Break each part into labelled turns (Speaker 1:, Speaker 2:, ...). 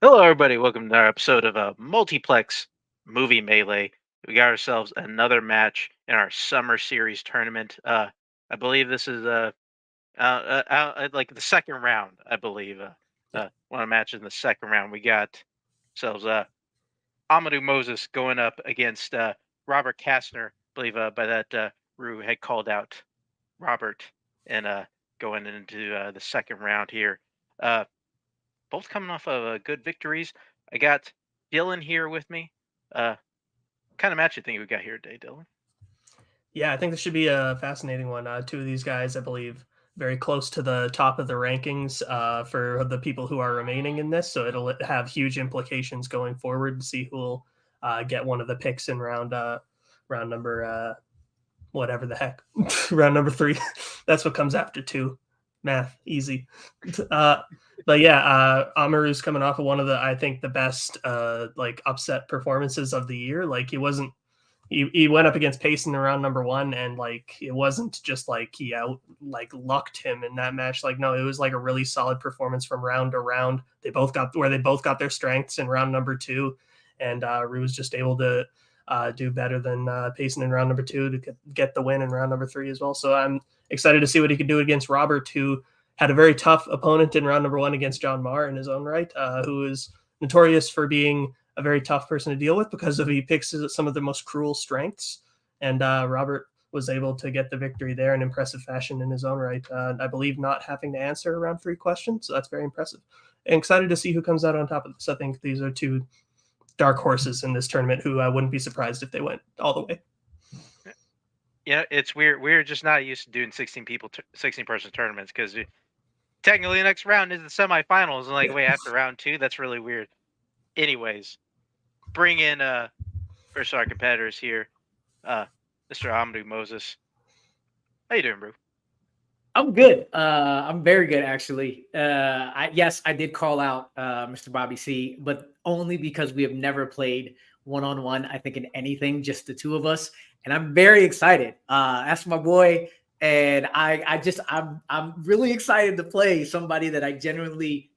Speaker 1: Hello, everybody. Welcome to our episode of Multiplex Movie Melee. We got ourselves another match in our summer series tournament. I believe this is like the second round. I believe one of the matches in the second round. We got ourselves Amaru Moses going up against Robert Castner. I believe by that Rue had called out Robert and going into the second round here. Uh, both coming off of good victories. I got Dylan here with me. Kind of match you think we got here today, Dylan?
Speaker 2: Yeah, I think this should be a fascinating one. Two of these guys, I believe, very close to the top of the rankings for the people who are remaining in this. So it'll have huge implications going forward to see who will get one of the picks in round number whatever the heck, round number 3. That's what comes after 2. Math, easy. But yeah, Amaru's coming off of one of I think the best like upset performances of the year. Like he went up against Payson in round number 1, and like it wasn't just like he lucked him in that match. Like no, it was like a really solid performance from round to round. They both got their strengths in round number 2, and Rue was just able to do better than Payson in round number 2 to get the win in round number 3 as well. So I'm excited to see what he can do against Robert, who had a very tough opponent in round number 1 against John Marr in his own right, who is notorious for being a very tough person to deal with because he picks some of the most cruel strengths. And Robert was able to get the victory there in impressive fashion in his own right. I believe not having to answer around 3 questions, so that's very impressive. And excited to see who comes out on top of this. I think these are 2 dark horses in this tournament who I wouldn't be surprised if they went all the way.
Speaker 1: Yeah, it's weird. We're just not used to doing 16-person tournaments because technically the next round is the semifinals, and like wait after round 2, that's really weird. Anyways, bring in first our competitors here, Mr. Amaru Moses. How you doing, bro?
Speaker 3: I'm good. I'm very good, actually. Yes, I did call out Mr. Bobby C, but only because we have never played one-on-one, I think, in anything, just the 2 of us. And I'm very excited. That's my boy. And I'm really excited to play somebody that I genuinely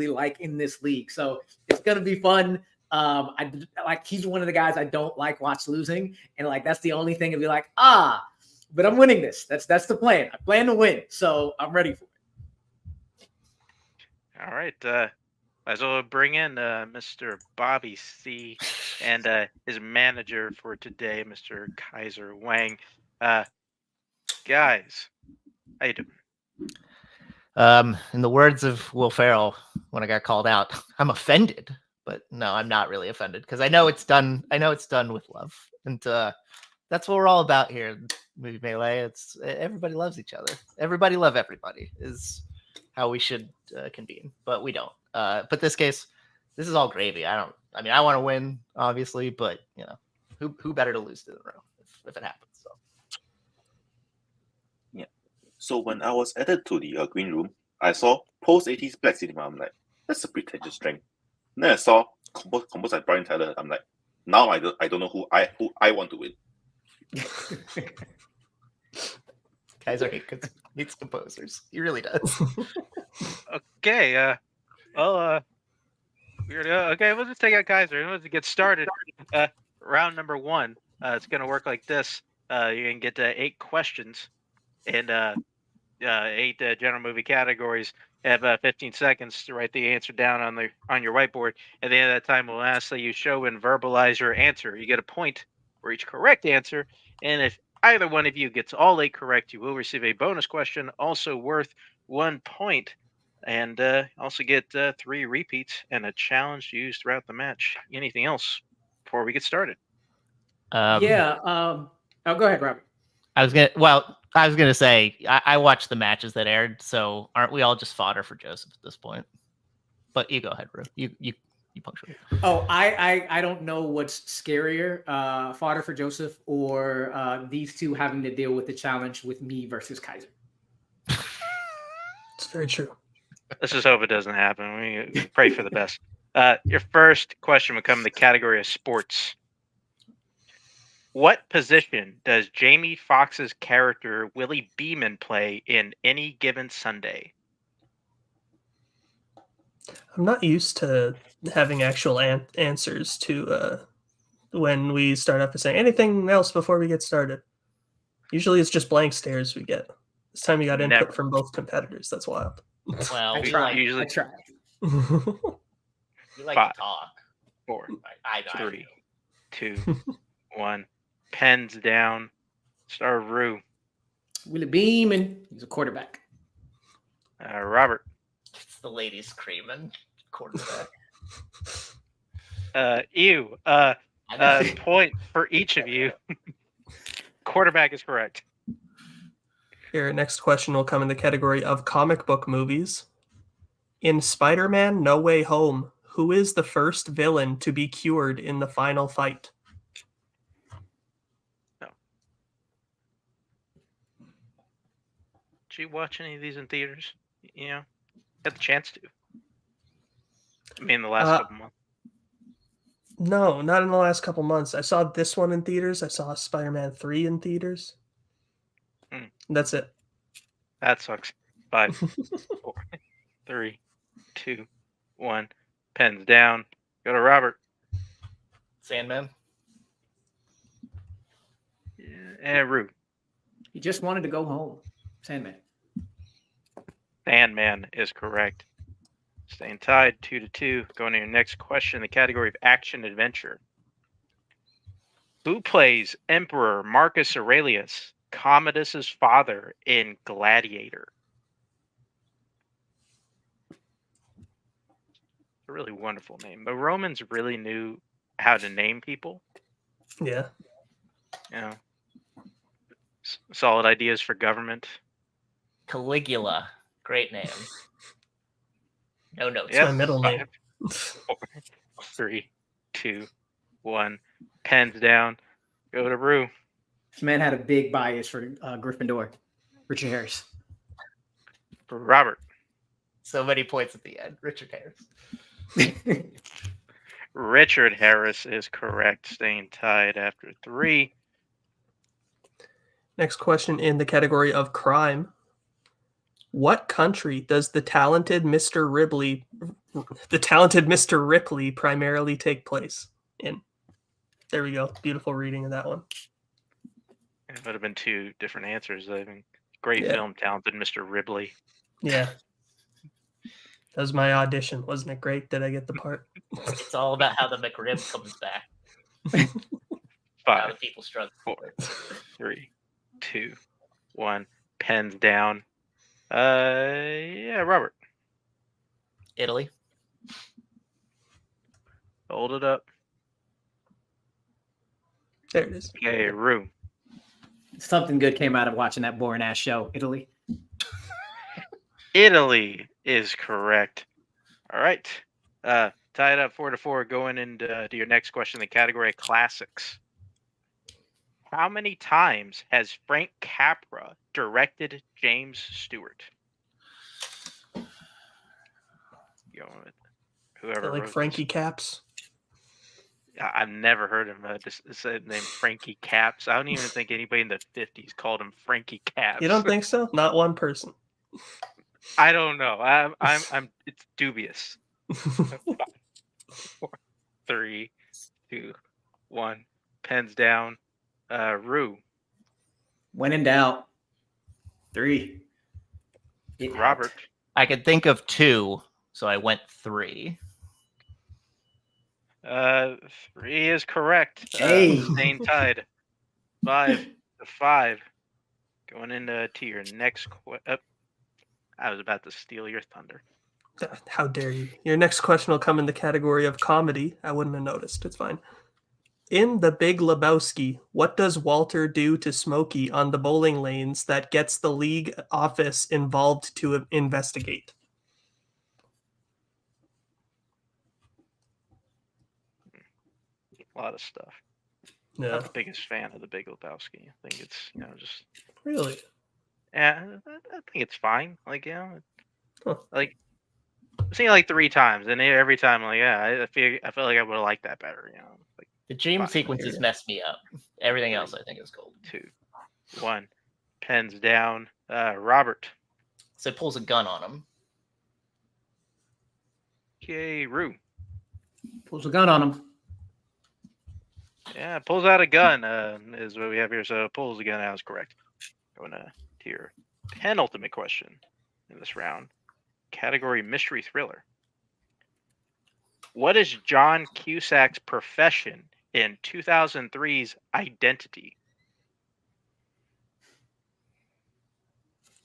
Speaker 3: like in this league. So it's gonna be fun. He's one of the guys I don't watch losing, and like that's the only thing to be like, but I'm winning this. That's the plan. I plan to win, so I'm ready for it.
Speaker 1: All right. Might as well bring in Mr. Bobby C and his manager for today, Mr. Kaiser Wang. Guys, how you doing?
Speaker 4: In the words of Will Ferrell, when I got called out, I'm offended, but no, I'm not really offended because I know it's done. I know it's done with love, and that's what we're all about here. Movie Melee. It's everybody loves each other. Everybody love everybody is how we should convene, but we don't. But this case, this is all gravy. I want to win, obviously, but you know, who better to lose to than Ro if it happens. So.
Speaker 5: Yeah. So when I was added to the green room, I saw post 80s Black Cinema. I'm like, that's a pretentious strength. And then I saw composed by Brian Tyler. I'm like, now I don't know who I want to win.
Speaker 4: Kaiser hates composers. He really does.
Speaker 1: Okay. Weird. Okay, we'll just take out Kaiser. Let's get started. Round number 1. It's gonna work like this. You can get 8 questions and 8 general movie categories. Have 15 seconds to write the answer down on your whiteboard. At the end of that time, we'll ask that you show and verbalize your answer. You get a point for each correct answer, and if either one of you gets all 8 correct, you will receive a bonus question, also worth 1 point, and also get 3 repeats and a challenge used throughout the match. Anything else before we get started?
Speaker 3: Oh, go ahead, Robert.
Speaker 4: I was gonna say I watched the matches that aired, so aren't we all just fodder for Joseph at this point? But you go ahead, Ru. You punctuate.
Speaker 3: Oh, I don't know what's scarier, fodder for Joseph or these 2 having to deal with the challenge with me versus Kaiser.
Speaker 2: It's very true.
Speaker 1: Let's just hope it doesn't happen. We pray for the best. Your first question would come in the category of sports. What position does Jamie Foxx's character Willie Beeman play in Any Given Sunday?
Speaker 2: I'm not used to having actual answers to when we start off by saying anything else before we get started. Usually it's just blank stares we get. This time you got input
Speaker 1: Never.
Speaker 2: from both competitors. That's wild.
Speaker 4: Well,
Speaker 3: I
Speaker 4: we
Speaker 3: tried.
Speaker 4: like
Speaker 1: usually-
Speaker 3: I tried.
Speaker 4: we like
Speaker 1: Five.
Speaker 4: to talk.
Speaker 1: 4,
Speaker 4: I
Speaker 1: 3, 2, 1. Pens down. Star Rue.
Speaker 3: Willie Beeman. He's a quarterback.
Speaker 1: Robert.
Speaker 4: It's the ladies screaming. Quarterback.
Speaker 1: Ew. Point for each of you. Quarterback is correct.
Speaker 2: Your next question will come in the category of comic book movies. In Spider-Man No Way Home, who is the first villain to be cured in the final fight?
Speaker 1: Did you watch any of these in theaters? You know, had the chance to. I mean, the last couple months.
Speaker 2: No, not in the last couple months. I saw this one in theaters. I saw Spider-Man 3 in theaters. That's it.
Speaker 1: That sucks. 5, 4, 3, 2, 1. Pens down. Go to Robert.
Speaker 4: Sandman.
Speaker 1: And Rue.
Speaker 3: He just wanted to go home. Sandman.
Speaker 1: Sandman is correct. Staying tied 2-2. Going to your next question, the category of action adventure. Who plays Emperor Marcus Aurelius, Commodus's father, in Gladiator? A really wonderful name. The Romans really knew how to name people.
Speaker 2: Yeah.
Speaker 1: You know, solid ideas for government.
Speaker 4: Caligula. Great name. No notes.
Speaker 2: It's my middle name.
Speaker 1: 5, 4, 3, 2, 1. Pens down. Go to Rue.
Speaker 3: This man had a big bias for Gryffindor. Richard Harris.
Speaker 1: Robert.
Speaker 4: So many points at the end. Richard Harris.
Speaker 1: Richard Harris is correct. Staying tied after 3.
Speaker 2: Next question in the category of crime. What country does the talented Mr. Ripley primarily take place in? There we go. Beautiful reading of that one.
Speaker 1: It would have been 2 different answers. I think great
Speaker 2: Yeah.
Speaker 1: film, talented Mr. Ripley.
Speaker 2: Yeah. That was my audition. Wasn't it great? Did I get the part?
Speaker 4: It's all about how the McRib comes back. How
Speaker 1: 5,
Speaker 4: the people struggle.
Speaker 1: 4, 3, 2, 1. Pens down. Yeah, Robert.
Speaker 4: Italy.
Speaker 1: Hold it up.
Speaker 2: There it is.
Speaker 1: Okay, Rue.
Speaker 3: Something good came out of watching that boring ass show, Italy.
Speaker 1: Italy is correct. All right. Tied up 4-4. Going into your next question, the category of classics. How many times has Frank Capra directed James Stewart? Going with whoever
Speaker 2: Like
Speaker 1: wrote
Speaker 2: Frankie Caps.
Speaker 1: this. I've never heard him just say the name Frankie Caps. I don't even think anybody in the 50s called him Frankie Caps.
Speaker 2: You don't think so? Not one person.
Speaker 1: I don't know. I'm it's dubious. 5, 4, 3, 2, 1. Pens down. Rue.
Speaker 3: When in doubt. 3. Get out.
Speaker 1: Robert.
Speaker 4: I could think of 2, so I went 3.
Speaker 1: 3 is correct.
Speaker 3: Hey.
Speaker 1: Staying tied. 5-5. Going into your next I was about to steal your thunder.
Speaker 2: How dare you? Your next question will come in the category of comedy. I wouldn't have noticed. It's fine. In The Big Lebowski, what does Walter do to Smokey on the bowling lanes that gets the league office involved to investigate?
Speaker 1: A lot of stuff.
Speaker 2: Yeah.
Speaker 1: Not the biggest fan of The Big Lebowski. I think it's just
Speaker 2: Really?
Speaker 1: yeah. I think it's fine. Like
Speaker 2: Huh.
Speaker 1: like I've seen it like 3 times, and every time I'm like I feel like I would have liked that better. Like
Speaker 4: The dream
Speaker 1: Fine.
Speaker 4: sequences mess me up. Everything else I think is cool.
Speaker 1: 2, 1. Pens down. Robert.
Speaker 4: So it pulls a gun on him.
Speaker 1: Okay, Rue.
Speaker 3: Pulls a gun on him.
Speaker 1: Yeah, pulls out a gun is what we have here. So pulls the gun out is correct. Going to your penultimate question in this round. Category mystery thriller. What is John Cusack's profession in 2003's Identity?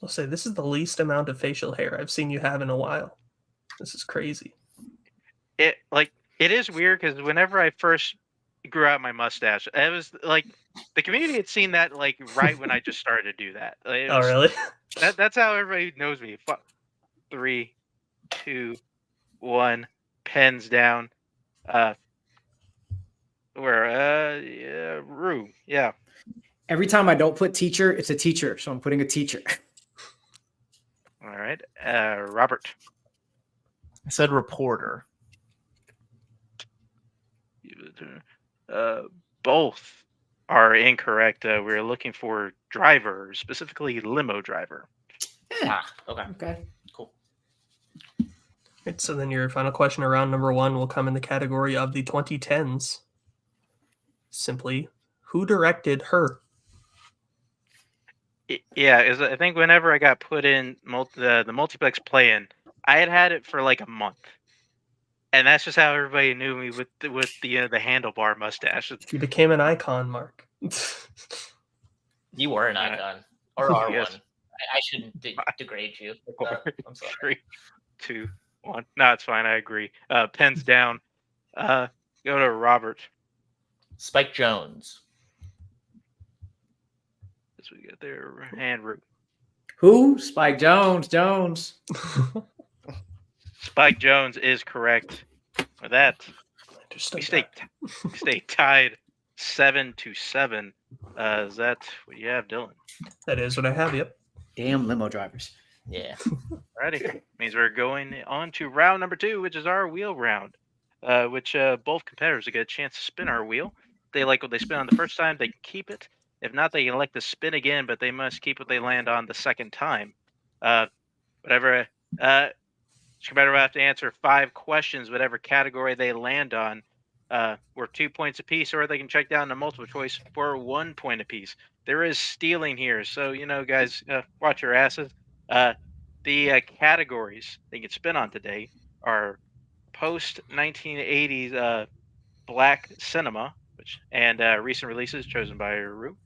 Speaker 2: I'll say this is the least amount of facial hair I've seen you have in a while. This is crazy.
Speaker 1: It is weird because whenever I first grew out my mustache, it was like the community had seen that like right when I just started to do that. It
Speaker 2: Oh,
Speaker 1: was-
Speaker 2: really?
Speaker 1: That's how everybody knows me. 3, 2, 1, pens down. Rue. Yeah.
Speaker 3: Every time I don't put teacher, it's a teacher. So I'm putting a teacher.
Speaker 1: All right. Robert.
Speaker 4: I said reporter.
Speaker 1: Both are incorrect. We're looking for driver, specifically limo driver.
Speaker 4: Okay.
Speaker 3: Okay.
Speaker 4: Cool.
Speaker 2: Right, so then your final question around number 1 will come in the category of the 2010s. Simply, who directed Her?
Speaker 1: Yeah, I think whenever I got put in the multiplex play-in, I had it for like a month, and that's just how everybody knew me with the handlebar mustache.
Speaker 2: You became an icon, Mark.
Speaker 4: You were an
Speaker 1: Uh,
Speaker 4: icon. Or are
Speaker 1: yes.
Speaker 4: one. I shouldn't degrade you. I'm sorry.
Speaker 1: 3, 2, 1. No, it's fine. I agree. Pens down. Go to Robert.
Speaker 4: Spike Jones.
Speaker 1: As we get there, hand root.
Speaker 3: Who? Spike Jones. Jones.
Speaker 1: Spike Jones is correct. With that, we stay tied 7-7. Is that what you have, Dylan?
Speaker 2: That is what I have, yep.
Speaker 3: Damn limo drivers.
Speaker 4: Yeah.
Speaker 1: Alrighty. Means we're going on to round number 2, which is our wheel round. Which both competitors will get a chance to spin our wheel. If they like what they spin on the first time, they can keep it. If not, they can elect to spin again, but they must keep what they land on the second time. Whatever. Each competitor will have to answer 5 questions, whatever category they land on, or 2 points apiece, or they can check down to multiple choice for 1 point apiece. There is stealing here, so guys, watch your asses. The categories they can spin on today are post 1980s black cinema, and recent releases chosen by Rue.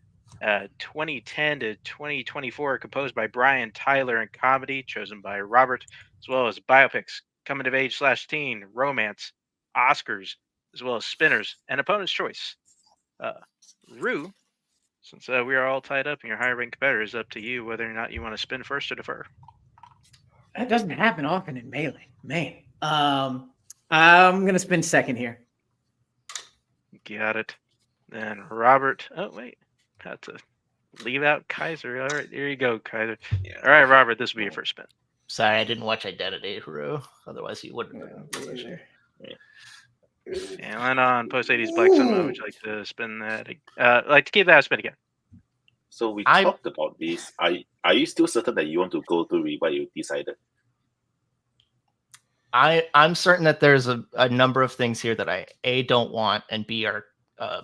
Speaker 1: 2010 to 2024 composed by Brian Tyler, and comedy chosen by Robert, as well as biopics, coming of age / teen, romance, Oscars, as well as spinners and opponent's choice. Rue, since we are all tied up and your higher ranked competitor, is up to you whether or not you want to spin first or defer.
Speaker 3: That doesn't happen often in Melee. Man. I'm gonna spin second here.
Speaker 1: Got it. Then Robert. Oh wait, had to leave out Kaiser. All right, there you go, Kaiser.
Speaker 5: Yeah.
Speaker 1: All right, Robert, this will be your first spin.
Speaker 4: Sorry, I didn't watch Identity, Rue. Otherwise, you wouldn't.
Speaker 1: And land on post 80s black cinema. Would you like to spin that? Like to keep that spin again?
Speaker 5: So we talked about this. Are you still certain that you want to go through with what you decided?
Speaker 4: I'm certain that there's a number of things here that I A, don't want, and B, are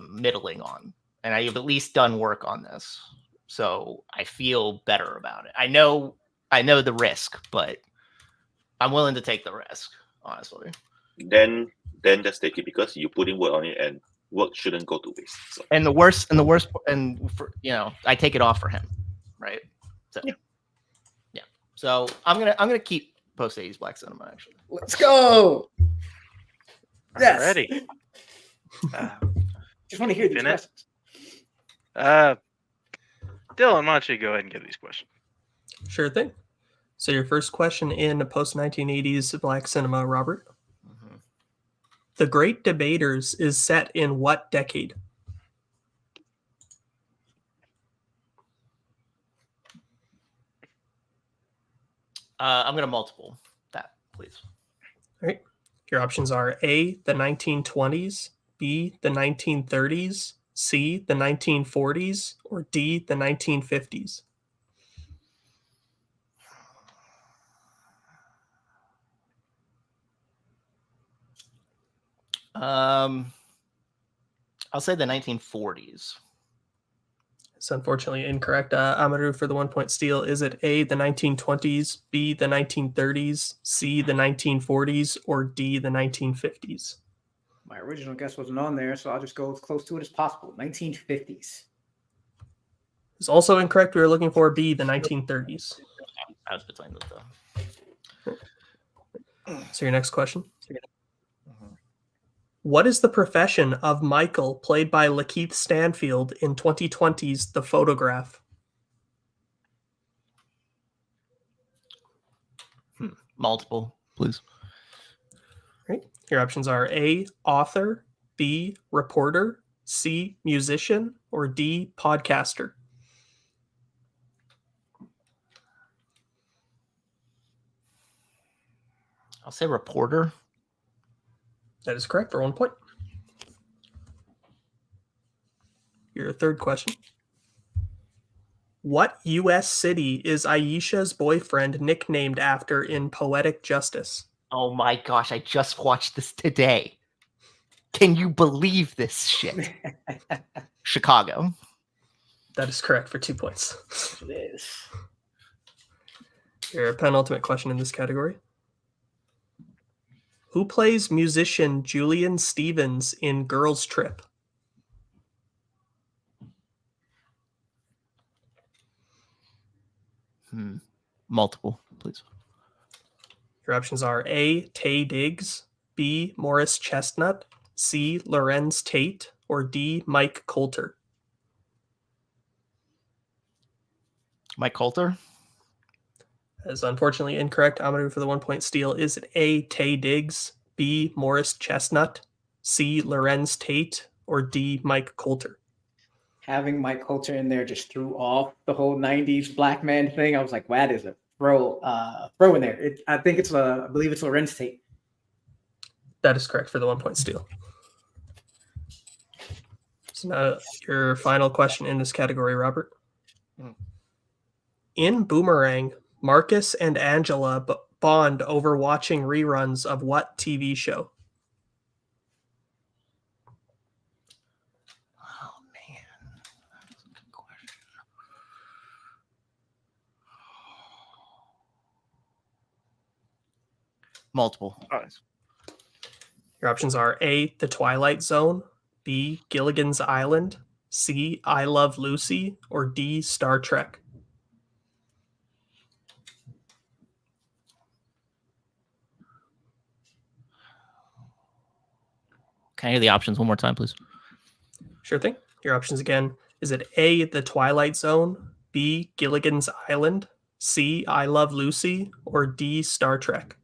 Speaker 4: middling on. And I have at least done work on this. So I feel better about it. I know the risk, but I'm willing to take the risk, honestly.
Speaker 5: Then just take it, because you put in work on it, and work shouldn't go to waste. So.
Speaker 4: And the worst, I take it off for him, right? So yeah. So I'm gonna keep post 80s black cinema, actually.
Speaker 3: Let's go. Yes.
Speaker 1: Ready.
Speaker 3: Just want to hear these
Speaker 1: Spin it.
Speaker 3: questions.
Speaker 1: Dylan, why don't you go ahead and give these questions?
Speaker 2: Sure thing. So your first question in post 1980s black cinema, Robert.
Speaker 4: Mhm.
Speaker 2: The Great Debaters is set in what decade?
Speaker 4: I'm gonna multiple that, please.
Speaker 2: All right. Your options are A, the 1920s, B, the 1930s, C, the 1940s, or D, the 1950s.
Speaker 4: I'll say the 1940s.
Speaker 2: It's unfortunately incorrect. Amaru for the 1 point steal. Is it A, the 1920s, B, the 1930s, C, the 1940s, or D, the 1950s?
Speaker 3: My original guess wasn't on there, so I'll just go as close to it as possible. 1950s.
Speaker 2: It's also incorrect. We were looking for B, the 1930s.
Speaker 4: I was between those though.
Speaker 2: So your next question. What is the profession of Michael, played by Lakeith Stanfield in 2020's The Photograph?
Speaker 4: Multiple, please.
Speaker 2: Right. Your options are A, author, B, reporter, C, musician, or D, podcaster.
Speaker 4: I'll say reporter.
Speaker 2: That is correct for 1 point. Your third question. What U.S. city is Aisha's boyfriend nicknamed after in Poetic Justice?
Speaker 4: Oh my gosh, I just watched this today. Can you believe this shit? Chicago.
Speaker 2: That is correct for 2 points.
Speaker 3: It is.
Speaker 2: Your penultimate question in this category. Who plays musician Julian Stevens in Girls Trip?
Speaker 4: Multiple, please.
Speaker 2: Your options are A, Taye Diggs, B, Morris Chestnut, C, Lorenz Tate, or D, Mike Coulter.
Speaker 4: Mike Coulter.
Speaker 2: That is unfortunately incorrect. Amaru for the 1 point steal. Is it A, Taye Diggs, B, Morris Chestnut, C, Lorenz Tate, or D, Mike Coulter?
Speaker 3: Having Mike Coulter in there just threw off the whole 90s black man thing. I was like, wow, that is a throw in there. I believe it's Lorenz Tate.
Speaker 2: That is correct for the 1 point steal. So now your final question in this category, Robert. In Boomerang, Marcus and Angela bond over watching reruns of what TV show?
Speaker 4: Oh man, that's a good question. Multiple.
Speaker 2: Your options are A, The Twilight Zone, B, Gilligan's Island, C, I Love Lucy, or D, Star Trek.
Speaker 4: Can I hear the options one more time, please?
Speaker 2: Sure thing. Your options again. Is it A, The Twilight Zone, B, Gilligan's Island, C, I Love Lucy, or D, Star Trek?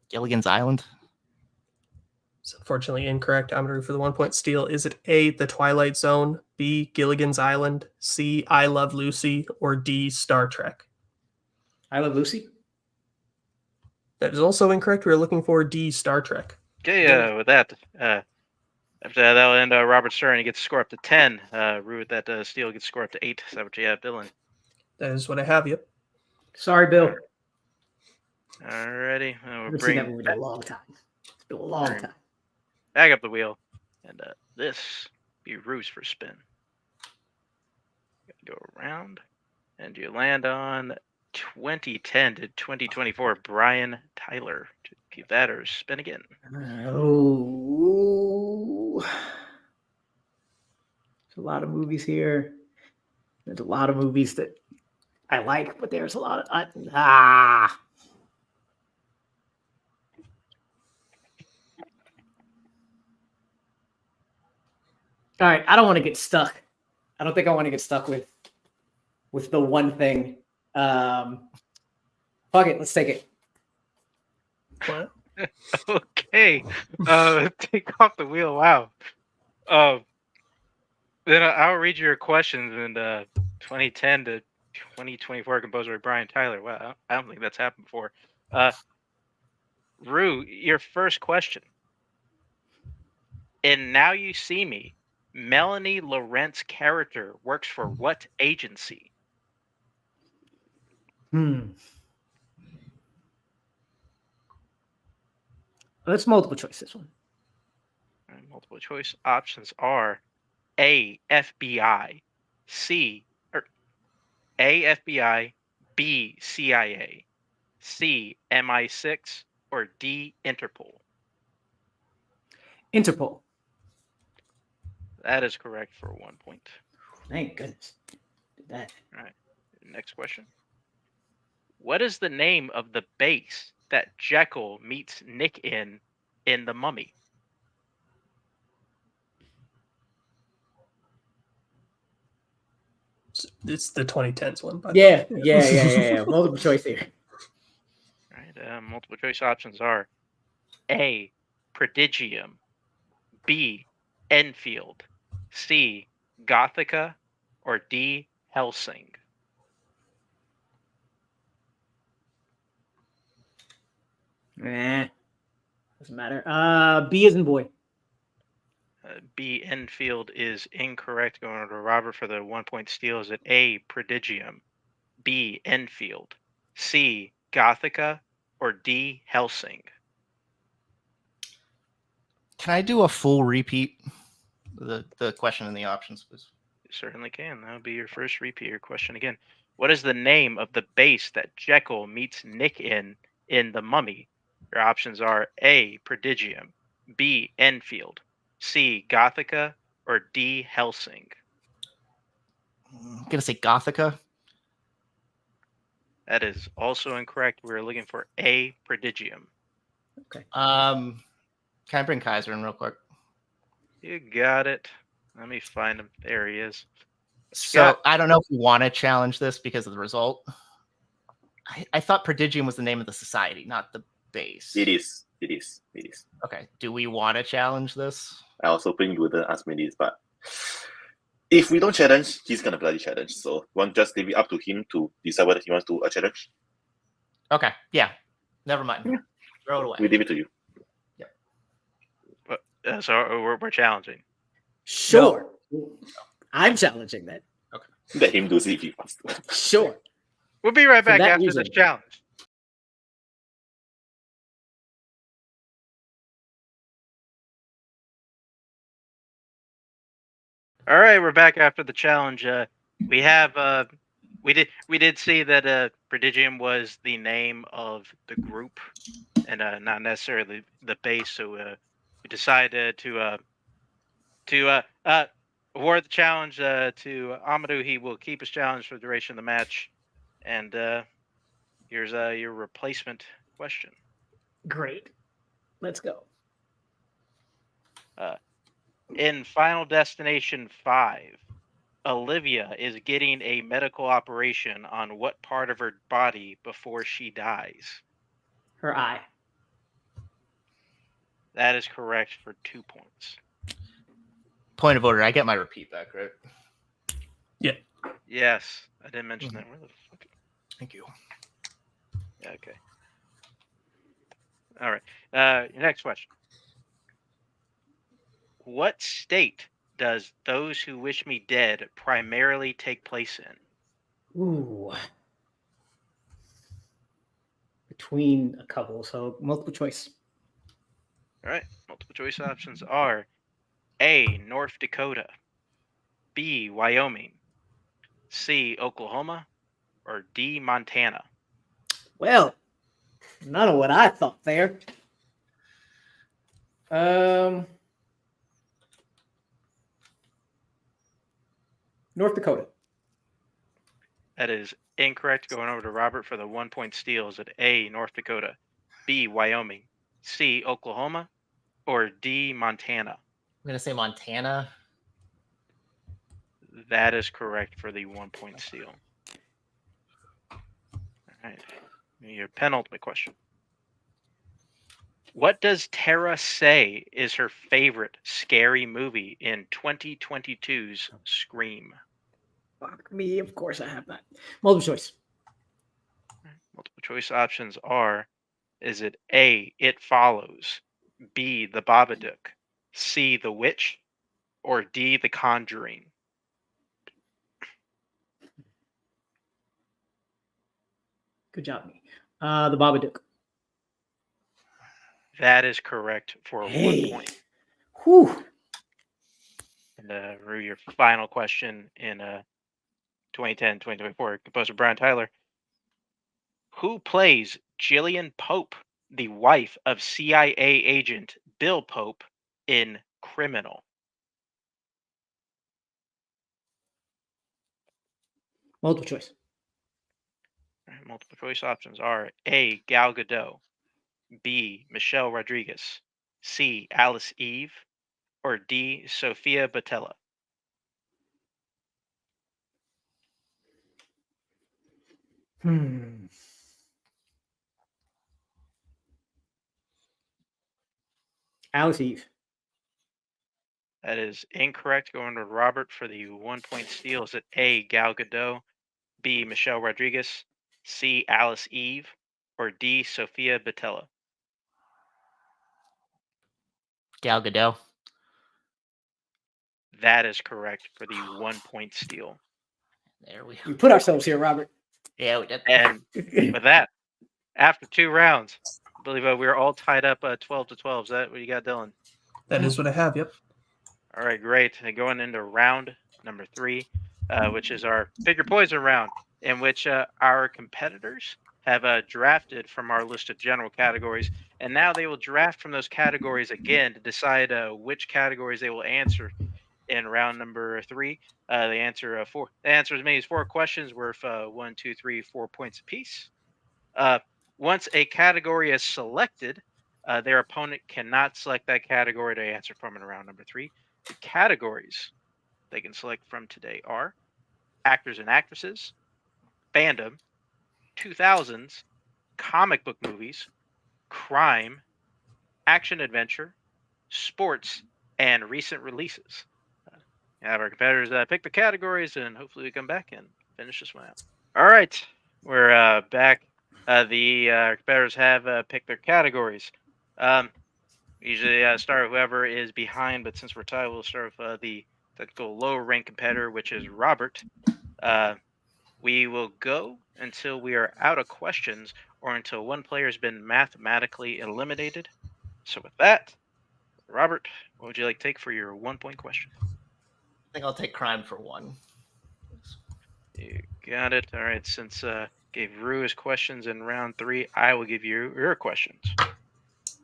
Speaker 4: Gilligan's Island.
Speaker 2: It's unfortunately incorrect. Amaru for the 1 point steal. Is it A, The Twilight Zone, B, Gilligan's Island, C, I Love Lucy, or D, Star Trek?
Speaker 3: I Love Lucy.
Speaker 2: That is also incorrect. We're looking for D, Star Trek.
Speaker 1: Okay, with that, after that'll end Robert Stern. He gets to score up to 10. Rue with that steal gets to score up to 8. Is that what you have, Dylan?
Speaker 2: That is what I have. Yep.
Speaker 3: Sorry, Bill.
Speaker 1: Alrighty.
Speaker 3: I've
Speaker 1: We'll
Speaker 3: seen that
Speaker 1: bring
Speaker 3: movie in a long time. It's been a long time.
Speaker 1: back up the wheel. And this be Rue's for spin. Go around. And you land on 2010 to 2024 Brian Tyler. Keep that or spin again.
Speaker 3: Oh, there's a lot of movies here. There's a lot of movies that I like, but there's a lot of All right, I don't want to get stuck. I don't think I want to get stuck with the one thing. Fuck it, let's take it.
Speaker 2: What?
Speaker 1: Okay. Take off the wheel. Wow. Then I'll read you your questions. And 2010 to 2024 composer Brian Tyler. Wow, I don't think that's happened before. Rue, your first question. In Now You See Me, Melanie Laurent's character works for what agency?
Speaker 3: Let's multiple choice this one.
Speaker 1: And multiple choice options are A, FBI, C, or A, FBI, B, CIA, C, MI6, or D, Interpol.
Speaker 3: Interpol.
Speaker 1: That is correct for 1 point.
Speaker 3: Thank goodness. Did that.
Speaker 1: All right. Next question. What is the name of the base that Jekyll meets Nick in The Mummy?
Speaker 2: It's the 2010s one. But
Speaker 3: Yeah. Multiple choice here.
Speaker 1: All right. Multiple choice options are A, Prodigium, B, Enfield, C, Gothica, or D, Helsing.
Speaker 3: Doesn't matter. B is in boy.
Speaker 1: B, Enfield is incorrect. Going over to Robert for the 1 point steal. Is it A, Prodigium, B, Enfield, C, Gothica, or D, Helsing?
Speaker 4: Can I do a full repeat? The question and the options, please.
Speaker 1: You certainly can. That would be your first repeat. Your question again. What is the name of the base that Jekyll meets Nick in The Mummy? Your options are A, Prodigium, B, Enfield, C, Gothica, or D, Helsing.
Speaker 4: I'm gonna say Gothica.
Speaker 1: That is also incorrect. We're looking for A, Prodigium.
Speaker 3: Okay.
Speaker 4: Can I bring Kaiser in real quick?
Speaker 1: You got it. Let me find him. There he is.
Speaker 4: So I don't know if we want to challenge this because of the result. I thought Prodigium was the name of the society, not the base.
Speaker 5: It is.
Speaker 4: Okay. Do we want to challenge this?
Speaker 5: I was hoping you wouldn't ask me this, but if we don't challenge, he's gonna bloody challenge. So want just leave it up to him to decide whether he wants to challenge.
Speaker 4: Okay. Yeah. Never mind.
Speaker 3: Yeah.
Speaker 4: Throw it away.
Speaker 5: We leave it to you.
Speaker 1: So we're challenging.
Speaker 3: Sure. I'm challenging that.
Speaker 5: Let him do it if he wants to.
Speaker 3: Sure.
Speaker 1: We'll be right
Speaker 3: For
Speaker 1: back
Speaker 3: that
Speaker 1: after
Speaker 3: reason.
Speaker 1: this challenge. All right, we're back after the challenge. We have we did see that Prodigium was the name of the group and not necessarily the base. So we decided to award the challenge to Amaru. He will keep his challenge for the duration of the match. And here's your replacement question.
Speaker 3: Great. Let's go.
Speaker 1: In Final Destination 5, Olivia is getting a medical operation on what part of her body before she dies?
Speaker 3: Her eye.
Speaker 1: That is correct for 2 points.
Speaker 4: Point of order. I get my repeat back, right?
Speaker 1: Yes, I didn't mention that. Where the fuck?
Speaker 4: Thank you.
Speaker 1: Yeah, okay. All right. Your next question. What state does Those Who Wish Me Dead primarily take place in?
Speaker 3: Ooh. Between a couple, so multiple choice.
Speaker 1: All right. Multiple choice options are A, North Dakota, B, Wyoming, C, Oklahoma, or D, Montana.
Speaker 3: Well, none of what I thought there. North Dakota.
Speaker 1: That is incorrect. Going over to Robert for the 1 point steal. Is it A, North Dakota, B, Wyoming, C, Oklahoma, or D, Montana?
Speaker 4: I'm gonna say Montana.
Speaker 1: That is correct for the 1 point steal. All right. Your penultimate question. What does Tara say is her favorite scary movie in 2022's Scream?
Speaker 3: Fuck me, of course I have that. Multiple choice.
Speaker 1: Multiple choice options are: is it A, It Follows, B, The Babadook, C, The Witch, or D, The Conjuring?
Speaker 3: Good job, me. The Babadook.
Speaker 1: That is correct for 1 point.
Speaker 3: Whew.
Speaker 1: And Rue, your final question in 2010-2024, composer Brian Tyler. Who plays Gillian Pope, the wife of CIA agent Bill Pope, in Criminal?
Speaker 3: Multiple choice.
Speaker 1: All right, multiple choice options are A. Gal Gadot, B. Michelle Rodriguez, C. Alice Eve, or D. Sofia Boutella.
Speaker 3: Alice Eve.
Speaker 1: That is incorrect. Going to Robert for the 1 point steal. Is it A. Gal Gadot, B. Michelle Rodriguez, C. Alice Eve, or D. Sofia Boutella?
Speaker 4: Gal Gadot.
Speaker 1: That is correct for the 1 point steal.
Speaker 4: There we
Speaker 3: We
Speaker 4: go.
Speaker 3: put ourselves here, Robert.
Speaker 4: Yeah, we did.
Speaker 1: And with that, after 2 rounds, I believe we were all tied up 12-12. Is that what you got, Dylan?
Speaker 2: That is what I have. Yep.
Speaker 1: All right, great. And going into round number 3, which is our Pick Your Poison round, in which our competitors have drafted from our list of general categories, and now they will draft from those categories again to decide which categories they will answer in round number 3. They answer as many as 4 questions worth 1, 2, 3, 4 points apiece. Once a category is selected, their opponent cannot select that category to answer from in round number 3. The categories they can select from today are actors and actresses, fandom, 2000s, comic book movies, crime, action adventure, sports, and recent releases. Have our competitors pick the categories, and hopefully we come back and finish this one out. All right, we're back. The competitors have picked their categories. Usually start with whoever is behind, but since we're tied, we'll start with the technical lower rank competitor, which is Robert. We will go until we are out of questions or until one player has been mathematically eliminated. So with that, Robert, what would you like to take for your 1 point question?
Speaker 4: I think I'll take crime for 1.
Speaker 1: You got it. All right. Since gave Rue his questions in round 3, I will give you your questions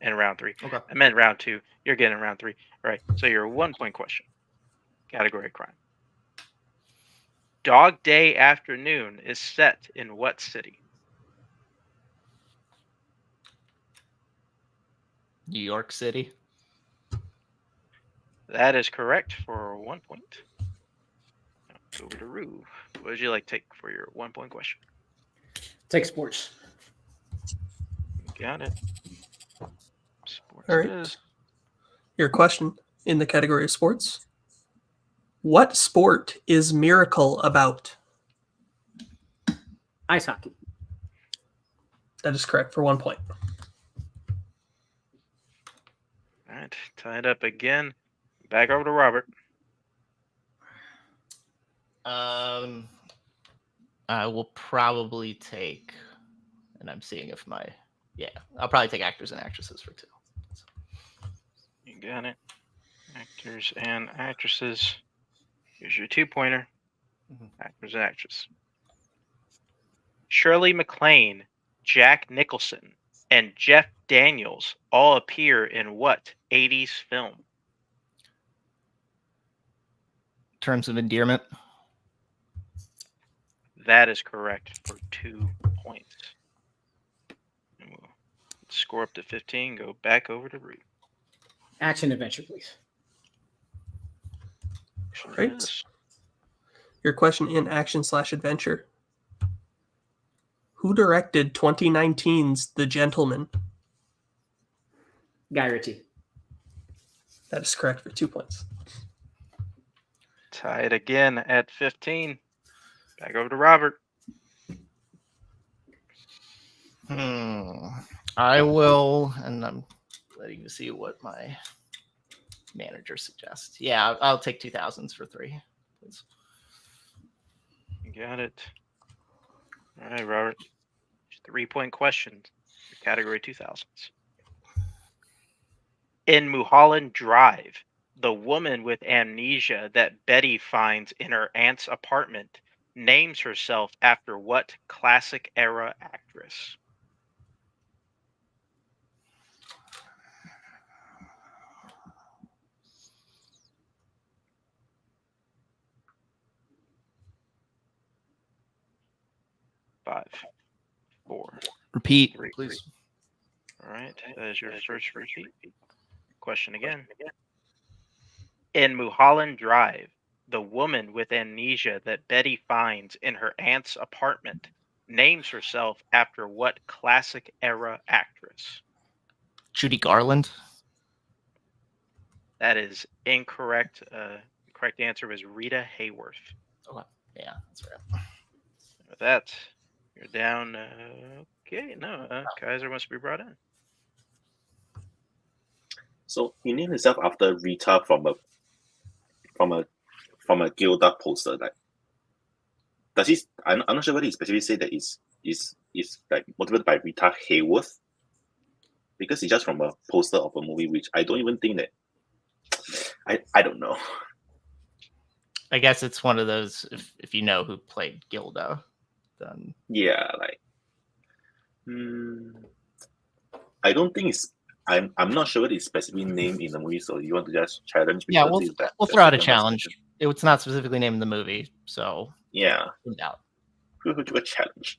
Speaker 1: in round 3.
Speaker 4: Okay.
Speaker 1: I meant round 2. You're getting round 3. All right. So your 1 point question. Category crime. Dog Day Afternoon is set in what city?
Speaker 4: New York City.
Speaker 1: That is correct for 1 point. Now over to Rue. What would you like to take for your 1 point question?
Speaker 3: Take sports.
Speaker 1: Got it. Sports
Speaker 2: All right.
Speaker 1: it is.
Speaker 2: Your question in the category of sports. What sport is Miracle about?
Speaker 3: Ice hockey.
Speaker 2: That is correct for 1 point.
Speaker 1: All right. Tied up again. Back over to Robert.
Speaker 4: I will probably take, and I'm seeing if I'll probably take actors and actresses for 2.
Speaker 1: You got it. Actors and actresses. Here's your 2-pointer. Actors and actresses. Shirley MacLaine, Jack Nicholson, and Jeff Daniels all appear in what 80s film?
Speaker 4: Terms of endearment.
Speaker 1: That is correct for 2 points. And we'll score up to 15. Go back over to Rue.
Speaker 3: Action adventure, please.
Speaker 2: Right.
Speaker 1: Yes.
Speaker 2: Your question in action/adventure. Who directed 2019's The Gentleman?
Speaker 3: Guy Ritchie.
Speaker 2: That is correct for 2 points.
Speaker 1: Tied again at 15. Back over to Robert.
Speaker 4: I will, and I'm letting you see what my manager suggests. Yeah, I'll take 2000s for 3, please.
Speaker 1: You got it. All right, Robert. 3-point question. Category 2000s. In Mulholland Drive, the woman with amnesia that Betty finds in her aunt's apartment names herself after what classic era actress? Five, four.
Speaker 4: Repeat,
Speaker 1: Three.
Speaker 4: please.
Speaker 1: All right, that is your first repeat. Question again. In Mulholland Drive, the woman with amnesia that Betty finds in her aunt's apartment names herself after what classic era actress?
Speaker 4: Judy Garland.
Speaker 1: That is incorrect. Correct answer was Rita Hayworth.
Speaker 4: Yeah, that's right.
Speaker 1: With that, you're down. Okay, no, Kaiser must be brought in.
Speaker 5: So he named himself after Rita from a Gilda poster. Like, does he? I'm not sure whether he specifically say that is like motivated by Rita Hayworth, because it's just from a poster of a movie, which I don't even think that. I don't know.
Speaker 4: I guess it's one of those. If you know who played Gilda, then
Speaker 5: Yeah, like, I don't think it's. I'm not sure whether it's specifically named in the movie. So you want to just challenge?
Speaker 4: yeah,
Speaker 5: because
Speaker 4: we'll
Speaker 5: it's that-
Speaker 4: we'll
Speaker 5: that's
Speaker 4: throw out a
Speaker 5: the
Speaker 4: challenge.
Speaker 5: question.
Speaker 4: It's not specifically named in the movie, so
Speaker 5: Yeah,
Speaker 4: in doubt.
Speaker 5: who would do a challenge?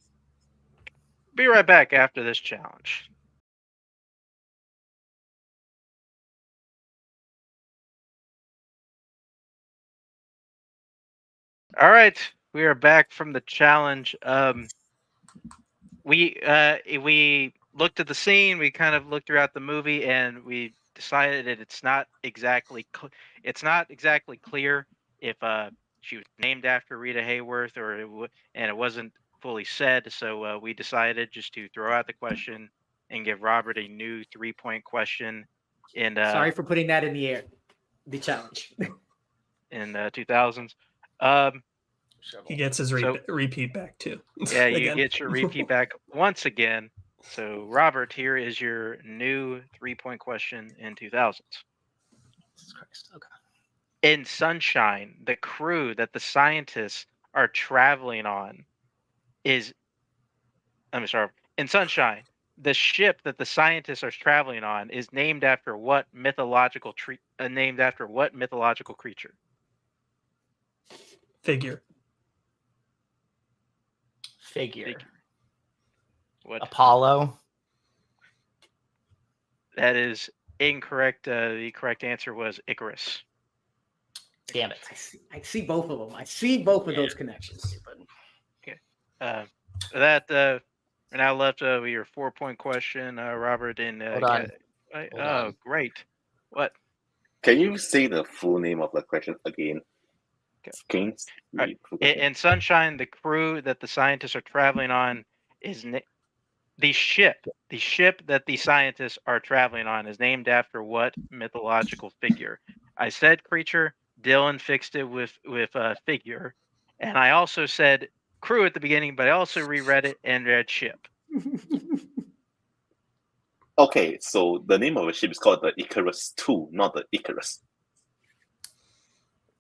Speaker 1: Be right back after this challenge. All right, we are back from the challenge. We looked at the scene. We kind of looked throughout the movie, and we decided that it's not exactly clear if she was named after Rita Hayworth and it wasn't fully said. So we decided just to throw out the question and give Robert a new 3-point question. And
Speaker 3: Sorry for putting that in the air. The challenge.
Speaker 1: in 2000s.
Speaker 2: He gets his repeat back too.
Speaker 1: Yeah, you
Speaker 2: Again.
Speaker 1: get your repeat back once again. So, Robert, here is your new 3-point question in 2000s.
Speaker 4: Jesus Christ. Okay.
Speaker 1: In Sunshine, the crew that the scientists are traveling on is. I'm sorry. In Sunshine, the ship that the scientists are traveling on is named after what mythological creature?
Speaker 2: Figure.
Speaker 4: Figure.
Speaker 1: What?
Speaker 4: Apollo.
Speaker 1: That is incorrect. The correct answer was Icarus.
Speaker 4: Damn it.
Speaker 3: I see both of them. I see both of those connections.
Speaker 1: That we're now left with your 4-point question, Robert. And
Speaker 4: Hold on. Hold on.
Speaker 1: Great. What?
Speaker 5: Can you say the full name of the question again?
Speaker 1: Okay.
Speaker 5: Can you
Speaker 1: Right.
Speaker 5: read the full question?
Speaker 1: In Sunshine, the crew that the scientists are traveling on is the ship. The ship that the scientists are traveling on is named after what mythological figure? I said creature. Dylan fixed it with figure, and I also said crew at the beginning, but I also reread it and read ship.
Speaker 5: Okay, so the name of the ship is called the Icarus II, not the Icarus.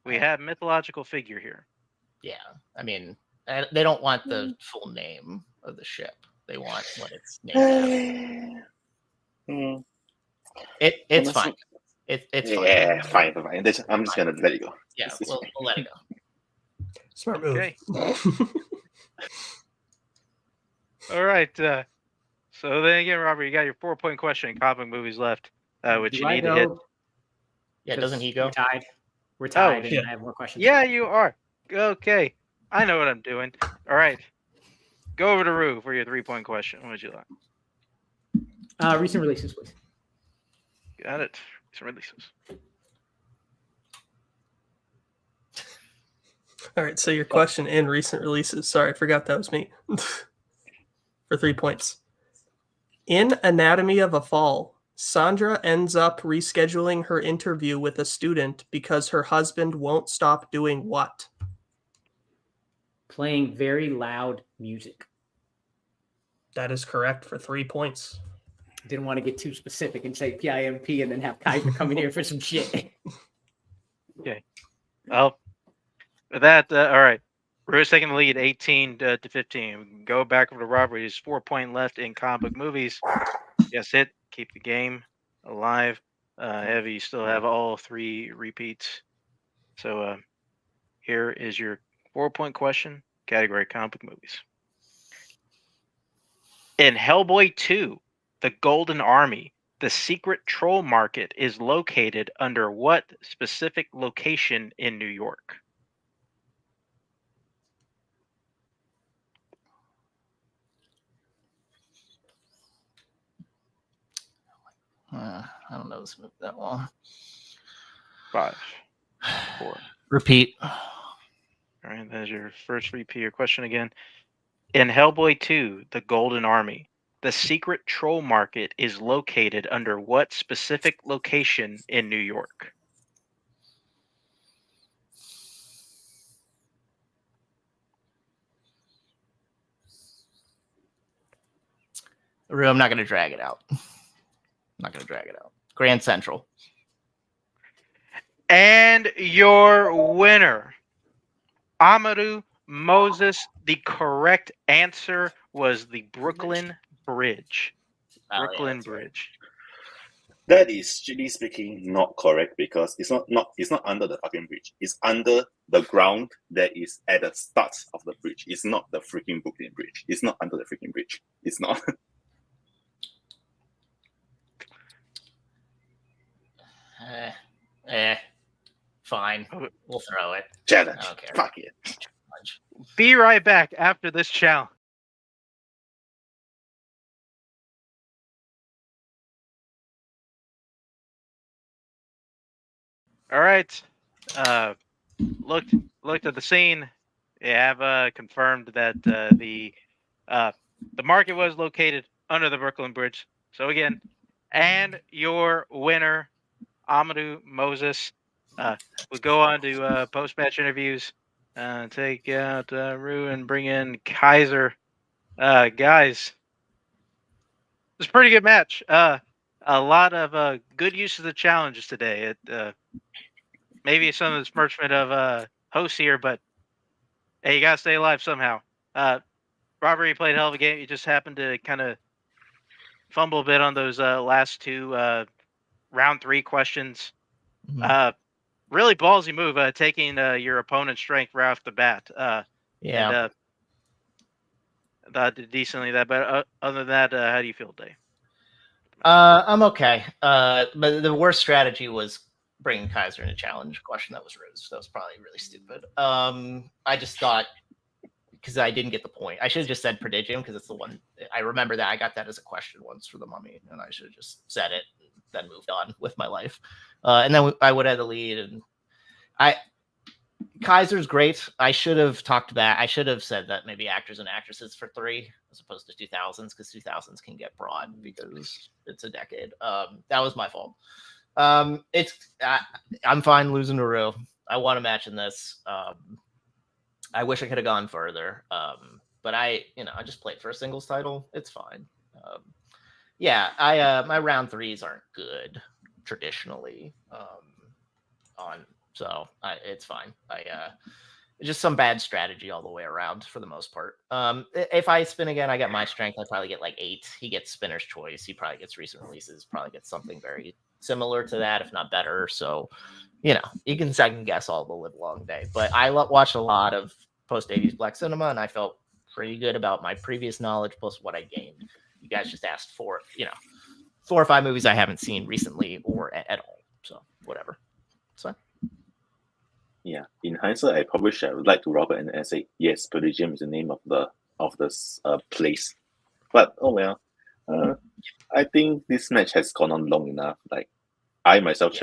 Speaker 1: We have mythological figure here.
Speaker 4: Yeah. I mean, they don't want the full name of the ship. They want what it's named after. It's fine. It's fine.
Speaker 5: Yeah, fine. I'm just gonna let it go.
Speaker 4: Yeah, we'll let it go.
Speaker 2: Smart move.
Speaker 1: Okay. All right. So then again, Robert, you got your 4-point question in comic movies left, which
Speaker 3: Do
Speaker 1: you
Speaker 3: I
Speaker 1: need to hit.
Speaker 3: go?
Speaker 4: Yeah, doesn't he go?
Speaker 3: We're tied. We're tied, and
Speaker 2: yeah.
Speaker 3: I have more questions.
Speaker 1: Yeah, you are. Okay. I know what I'm doing. All right. Go over to Rue for your 3-point question. What would you like?
Speaker 3: Recent releases, please.
Speaker 1: Got it. Some releases.
Speaker 2: All right, so your question in recent releases. Sorry, I forgot that was me. For 3 points. In Anatomy of a Fall, Sandra ends up rescheduling her interview with a student because her husband won't stop doing what?
Speaker 3: Playing very loud music.
Speaker 2: That is correct for 3 points.
Speaker 3: Didn't want to get too specific and say PIMP and then have Kaiser coming here for some shit.
Speaker 1: Okay. Well, with that, all right. Rue's taking the lead 18 to 15. Go back over to Robert. He's 4-point left in comic book movies. Yes, hit. Keep the game alive. Heavy, you still have all 3 repeats. So here is your 4-point question. Category comic book movies. In Hellboy 2, The Golden Army, the secret troll market is located under what specific location in New York?
Speaker 4: I don't know this movie that well.
Speaker 1: 5, 4.
Speaker 4: Repeat.
Speaker 1: All right, that's your first repeat your question again. In Hellboy 2, The Golden Army, the secret troll market is located under what specific location in New York?
Speaker 4: I'm not going to drag it out. Grand Central.
Speaker 1: And your winner, Amaru Moses. The correct answer was the Brooklyn Bridge. Brooklyn Bridge.
Speaker 5: That is, strictly speaking, not correct because it's not under the fucking bridge. It's under the ground that is at the start of the bridge. It's not the freaking Brooklyn Bridge. It's not under the freaking bridge. It's not.
Speaker 4: Fine. We'll throw it.
Speaker 5: Challenge.
Speaker 4: Okay.
Speaker 5: Fuck it.
Speaker 1: Be right back after this challenge. All right. Looked at the scene. They have confirmed that the market was located under the Brooklyn Bridge. So again, and your winner, Amadou Moses, will go on to post-match interviews, take out Rue and bring in Kaiser. Guys, it was a pretty good match. A lot of good use of the challenges today. It maybe some of the smirchment of hosts here, but hey, you gotta stay alive somehow. Robert, you played a hell of a game. You just happened to kind of fumble a bit on those last 2 round 3 questions.
Speaker 4: Mhm.
Speaker 1: Really ballsy move, taking your opponent's strength right off the bat.
Speaker 4: Yeah.
Speaker 1: And did decently that, but other than that, how do you feel, Dave?
Speaker 4: I'm okay. But the worst strategy was bringing Kaiser in a challenge question. That was Rose. That was probably really stupid. I just thought, because I didn't get the point, I should have just said Prodigium, because it's the one I remember that I got that as a question once for the Mummy, and I should have just said it and then moved on with my life. And then I would have the lead, and Kaiser's great. I should have talked that. I should have said that maybe actors and actresses for 3 as opposed to 2000s, because 2000s can get broad because it's a decade. That was my fault. I'm fine losing to Rue. I want a match in this. I wish I could have gone further. But I just played for a singles title. It's fine. My round 3s aren't good traditionally. It's fine. Just some bad strategy all the way around for the most part. If I spin again, I get my strength. I probably get like 8. He gets spinner's choice. He probably gets recent releases. Probably gets something very similar to that, if not better. So, you can second guess all the live long day. But I watched a lot of post 80s Black cinema, and I felt pretty good about my previous knowledge plus what I gained. You guys just asked for 4 or 5 movies I haven't seen recently or at all. So whatever. So.
Speaker 5: Yeah, in hindsight, I probably should have lied to Robert and say yes, Prodigium is the name of the place. But oh well, I think this match has gone on long enough. Like I myself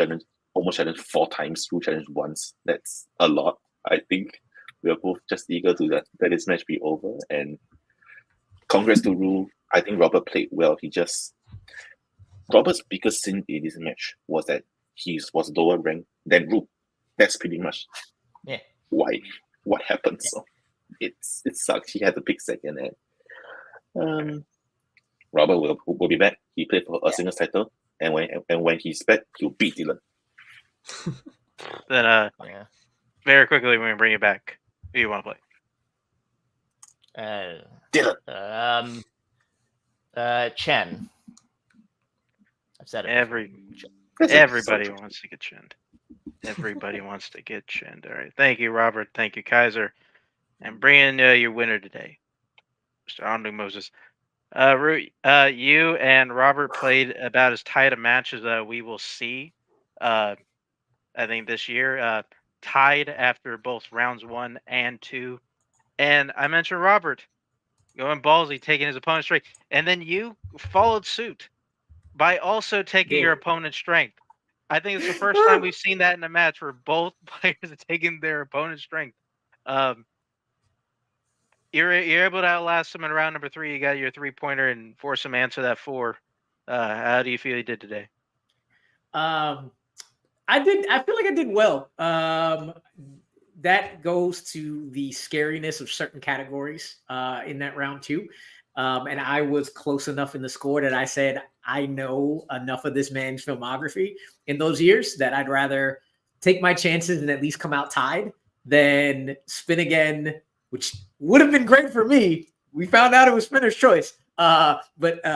Speaker 5: almost challenged 4 times, Rue challenged once. That's a lot. I think we are both just eager to let this match be over. And congrats to Rue. I think Robert played well. Robert's biggest sin in this match was that he was lower ranked than Rue. That's pretty much what happened. So it sucks. He had to pick second, and Robert will be back. He played for a single title, and when he's back, he'll beat Dylan.
Speaker 1: Then
Speaker 4: Yeah.
Speaker 1: very quickly we're gonna bring you back. Who do you want to play?
Speaker 5: Dylan.
Speaker 4: Chen. I've said it.
Speaker 1: Everybody wants to get chinned. Everybody wants to get chinned. All right. Thank you, Robert. Thank you, Kaiser. And bring in your winner today, Mr. Andu Moses. You and Robert played about as tight a match as we will see. I think this year, tied after both rounds 1 and 2. And I mentioned Robert going ballsy, taking his opponent's strength, and then you followed suit by also taking your opponent's strength. I think it's the first time we've seen that in a match where both players are taking their opponent's strength. You're able to outlast them in round number 3. You got your 3-pointer and force them to answer that 4. How do you feel you did today?
Speaker 3: I feel like I did well. That goes to the scariness of certain categories in that round 2. And I was close enough in the score that I said, I know enough of this man's filmography in those years that I'd rather take my chances and at least come out tied than spin again, which would have been great for me. We found out it was spinner's choice, but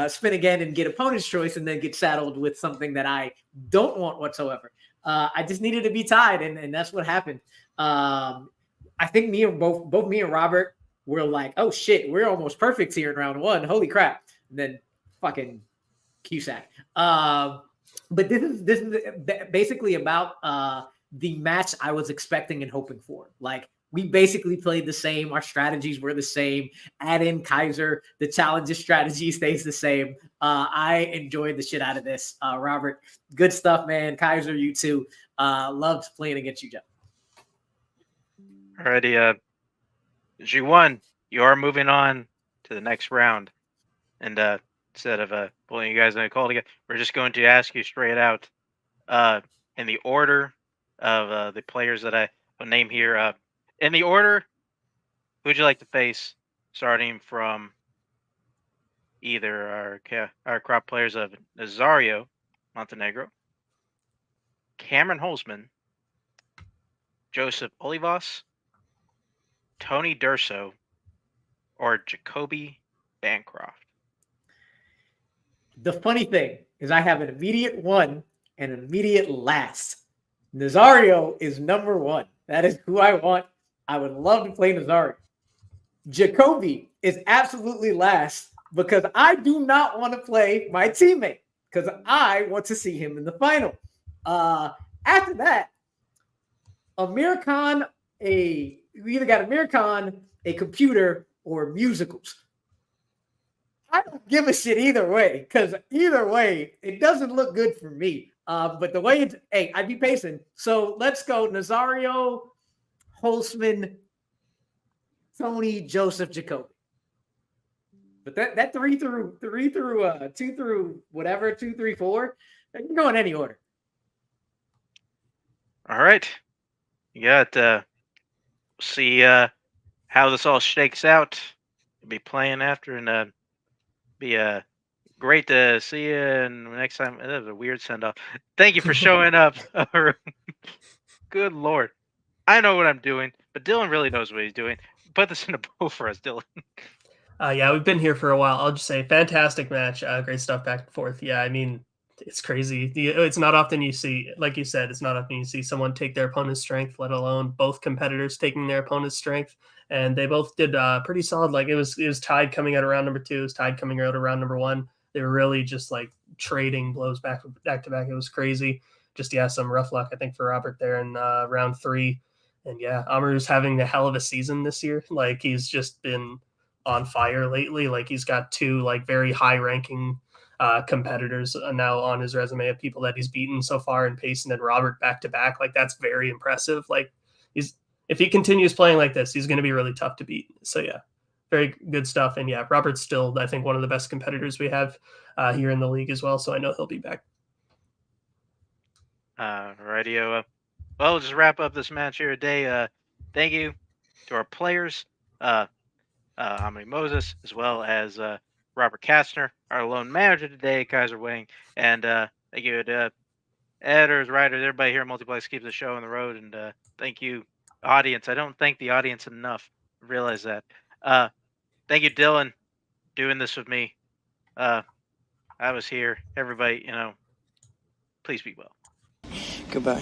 Speaker 3: spin again and get opponent's choice and then get saddled with something that I don't want whatsoever. I just needed to be tied, and that's what happened. I think both me and Robert were like, oh shit, we're almost perfect here in round 1. Holy crap. And then fucking Cusack. But this is basically about the match I was expecting and hoping for. Like, we basically played the same. Our strategies were the same. Add in Kaiser, the challenges strategy stays the same. I enjoyed the shit out of this. Robert, good stuff, man. Kaiser, you too. Loved playing against you, Jeff.
Speaker 1: Alrighty, as you won, you are moving on to the next round. And instead of pulling you guys in a call together, we're just going to ask you straight out in the order of the players that I will name here. In the order, who would you like to face, starting from either our crop players of Nazario Montenegro, Cameron Holzman, Joseph Olivas, Tony Durso, or Jacoby Bancroft?
Speaker 3: The funny thing is I have an immediate 1 and an immediate last. Nazario is number 1. That is who I want. I would love to play Nazario. Jacoby is absolutely last because I do not want to play my teammate because I want to see him in the final. After that, Amir Khan, we either got Amir Khan, a computer, or musicals. I don't give a shit either way, because either way, it doesn't look good for me. But the way I'd be pacing. So let's go Nazario, Holzman, Tony, Joseph, Jacoby. But that 2 through whatever, 2, 3, 4, they can go in any order.
Speaker 1: All right. You got see how this all shakes out. We'll be playing after, and be great to see you. And next time, that was a weird send off. Thank you for showing up. Good Lord, I know what I'm doing, but Dylan really knows what he's doing. Put this in a bow for us, Dylan.
Speaker 2: Yeah, we've been here for a while. I'll just say, fantastic match. Great stuff back and forth. Yeah, I mean, it's crazy. It's not often you see, like you said, it's not often you see someone take their opponent's strength, let alone both competitors taking their opponent's strength. And they both did pretty solid. Like it was tied coming out of round number 2. It was tied coming out of round number 1. They were really just like trading blows back to back. It was crazy. Just, yeah, some rough luck, I think, for Robert there in round 3. And yeah, Amaru's having a hell of a season this year. Like he's just been on fire lately. Like he's got 2 like very high ranking competitors now on his resume of people that he's beaten so far, and Payson and Robert back to back. Like that's very impressive. Like if he continues playing like this, he's going to be really tough to beat. So yeah, very good stuff. And yeah, Robert's still, I think, one of the best competitors we have here in the league as well. So I know he'll be back.
Speaker 1: Radio. Well, we'll just wrap up this match here today. Thank you to our players, Amaru Moses, as well as Robert Castner, our lone manager today, Kaiser Wing, and thank you to editors, writers, everybody here at Multiplex keeps the show on the road, and thank you, audience. I don't thank the audience enough. Realize that. Thank you, Dylan, doing this with me. I was here. Everybody, please be well.
Speaker 6: Goodbye.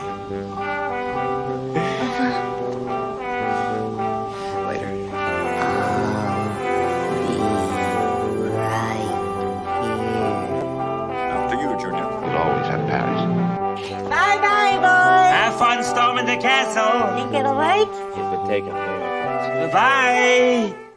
Speaker 6: Later.
Speaker 7: After you, Junior.
Speaker 8: You'll always have Paris.
Speaker 9: Bye-bye, boys.
Speaker 10: Have fun storming the castle.
Speaker 9: Think it'll work?
Speaker 8: It would take a miracle.
Speaker 10: Bye.